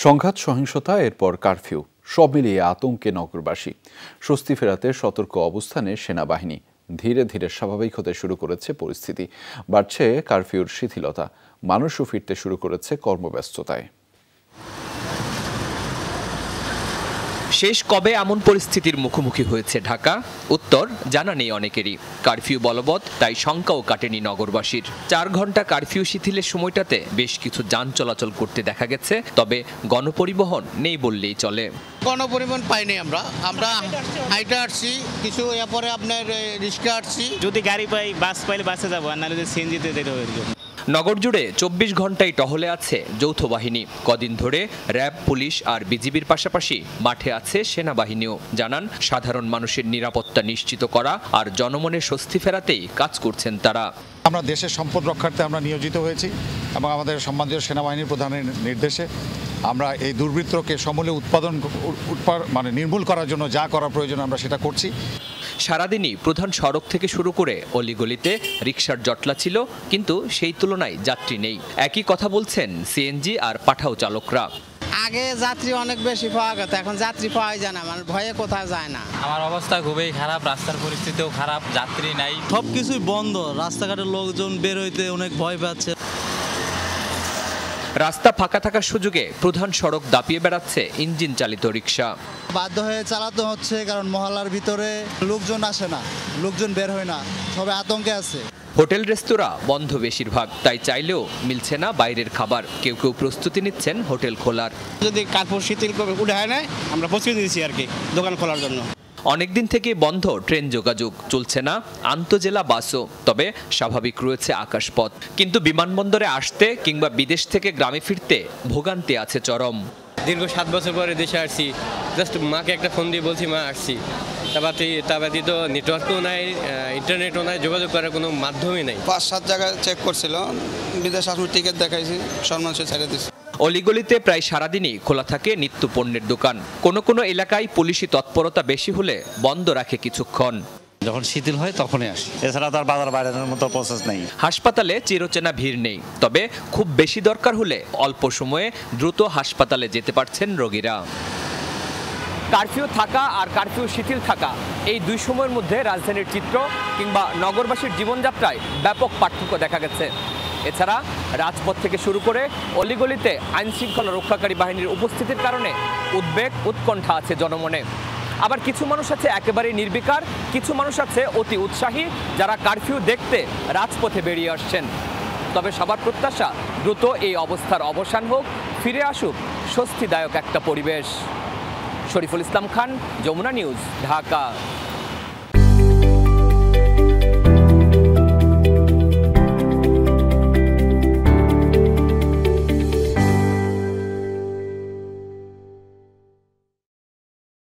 সংঘাত সহিংসতা এরপর কারফিউ সব মিলিয়ে আতঙ্কে নগরবাসী। স্বস্তি ফেরাতে সতর্ক অবস্থানে সেনাবাহিনী। ধীরে ধীরে স্বাভাবিক হতে শুরু করেছে পরিস্থিতি। বাড়ছে কারফিউর শিথিলতা, মানুষও ফিরতে শুরু করেছে কর্মব্যস্ততায়। শেষ কবে এমন পরিস্থিতির মুখোমুখি হয়েছে ঢাকা? উত্তর জানা নেই অনেকেরই। কারফিউ বলবৎ, তাই শঙ্কাও কাটেনি নগরবাসীর। 4 ঘন্টা কারফিউ শিথিলের সময়টাতে বেশ কিছু যান চলাচল করতে দেখা গেছে, তবে গণপরিবহন নেই বললেই চলে। গণপরিবহন পাইনি আমরা হাইটে আসছি, কিছু এরপরে আপনার রিক্সা আসছি। যদি গাড়ি পাই, বাস পাইলে বাসে যাবো, আর নাহলে সিএনজিতে যেতে হবে। নগর জুড়ে 24 ঘন্টায় টহলে আছে যৌথ বাহিনী। কদিন ধরে র্যাব, পুলিশ আর বিজিবির পাশাপাশি মাঠে আছে সেনাবাহিনীও। জানান, সাধারণ মানুষের নিরাপত্তা নিশ্চিত করা আর জনমনের স্বস্তি ফেরাতেই কাজ করছেন তারা। আমরা দেশের সম্পদ রক্ষার্থে আমরা নিয়োজিত হয়েছি এবং আমাদের সম্মানীয় সেনাবাহিনীর প্রধানের নির্দেশে আমরা এই দুর্বৃত্তকে সমূলে নির্মূল করার জন্য যা করা প্রয়োজন আমরা সেটা করছি। সারাদিনই প্রধান সড়ক থেকে শুরু করে অলিগলিতে রিকশার জটলা ছিল, কিন্তু সেই তুলনায় যাত্রী নেই। একই কথা বলছেন সিএনজি আর পাঠাও চালকরা। আগে যাত্রী অনেক বেশি পাওয়া গেছে, এখন যাত্রী পাওয়া যায় না, মানে ভয়ে কোথাও যায় না। আমার অবস্থা খুবই খারাপ, রাস্তার পরিস্থিতিও খারাপ, যাত্রী নাই, সবকিছুই বন্ধ। রাস্তাঘাটের লোকজন বের হইতে অনেক ভয় পাচ্ছে। রাস্তা ফাঁকা থাকার সুযোগে প্রধান সড়ক দাপিয়ে বেড়াচ্ছে ইঞ্জিন চালিত রিকশা। বাধ্য হয়ে চালাতে হচ্ছে, কারণ মহল্লার ভিতরে লোকজন আসে না, লোকজন বের হয় না, সবাই আতঙ্কে আছে। হোটেল রেস্তোরাঁ বন্ধ বেশিরভাগ, তাই চাইলেও মিলছে না বাইরের খাবার। কেউ কেউ প্রস্তুতি নিচ্ছেন হোটেল খোলার। যদি কারফিউ শিথিল করে উঠায় নেয়, আমরা প্রস্তুতি নিচ্ছি আর কি দোকান খোলার জন্য। অনেকদিন থেকে বন্ধ ট্রেন যোগাযোগ, চলছে না আন্তজেলা বাসও, তবে স্বাভাবিক রয়েছে আকাশপথ। কিন্তু বিমানবন্দরে আসতে কিংবা বিদেশ থেকে গ্রামে ফিরতে ভোগান্তি আছে চরম। দীর্ঘ 7 বছর পরে দেশে আসছি, জাস্ট মাকে একটা ফোন দিয়ে বলছি মা আসছি, তারপরে তো নেটওয়ার্কও নাই, ইন্টারনেটও নাই, যোগাযোগ করার কোনো মাধ্যমই নাই। 5-7 জায়গায় চেক করছিল, বিদেশ আসার টিকিট দেখাইছি, সব মানুষের ছেড়ে দিচ্ছি। অলিগলিতে প্রায় সারাদিনই খোলা থাকে নিত্য পণ্যের দোকান। কোনো কোনো এলাকায় পুলিশি তৎপরতা বেশি হলে বন্ধ রাখে কিছুক্ষণ। যখন শিথিল হয় তখনই আসি, এছাড়া তার বাজার বাইরের মতো প্রসেস নেই। হাসপাতালে চিরচেনা ভিড় নেই, তবে খুব বেশি দরকার হলে অল্প সময়ে দ্রুত হাসপাতালে যেতে পারছেন রোগীরা। কারফিউ থাকা আর কারফিউ শিথিল থাকা, এই দুই সময়ের মধ্যে রাজধানীর চিত্র কিংবা নগরবাসীর জীবনযাত্রায় ব্যাপক পার্থক্য দেখা গেছে। এছাড়া রাজপথ থেকে শুরু করে অলিগলিতে আইনশৃঙ্খলা রক্ষাকারী বাহিনীর উপস্থিতির কারণে উদ্বেগ, উৎকণ্ঠা আছে জনমনে। আবার কিছু মানুষ আছে একেবারেই নির্বিকার, কিছু মানুষ আছে অতি উৎসাহী, যারা কারফিউ দেখতে রাজপথে বেরিয়ে আসছেন। তবে সবার প্রত্যাশা দ্রুত এই অবস্থার অবসান হোক, ফিরে আসুক স্বস্তিদায়ক একটা পরিবেশ। শরীফুল ইসলাম খান, যমুনা নিউজ, ঢাকা।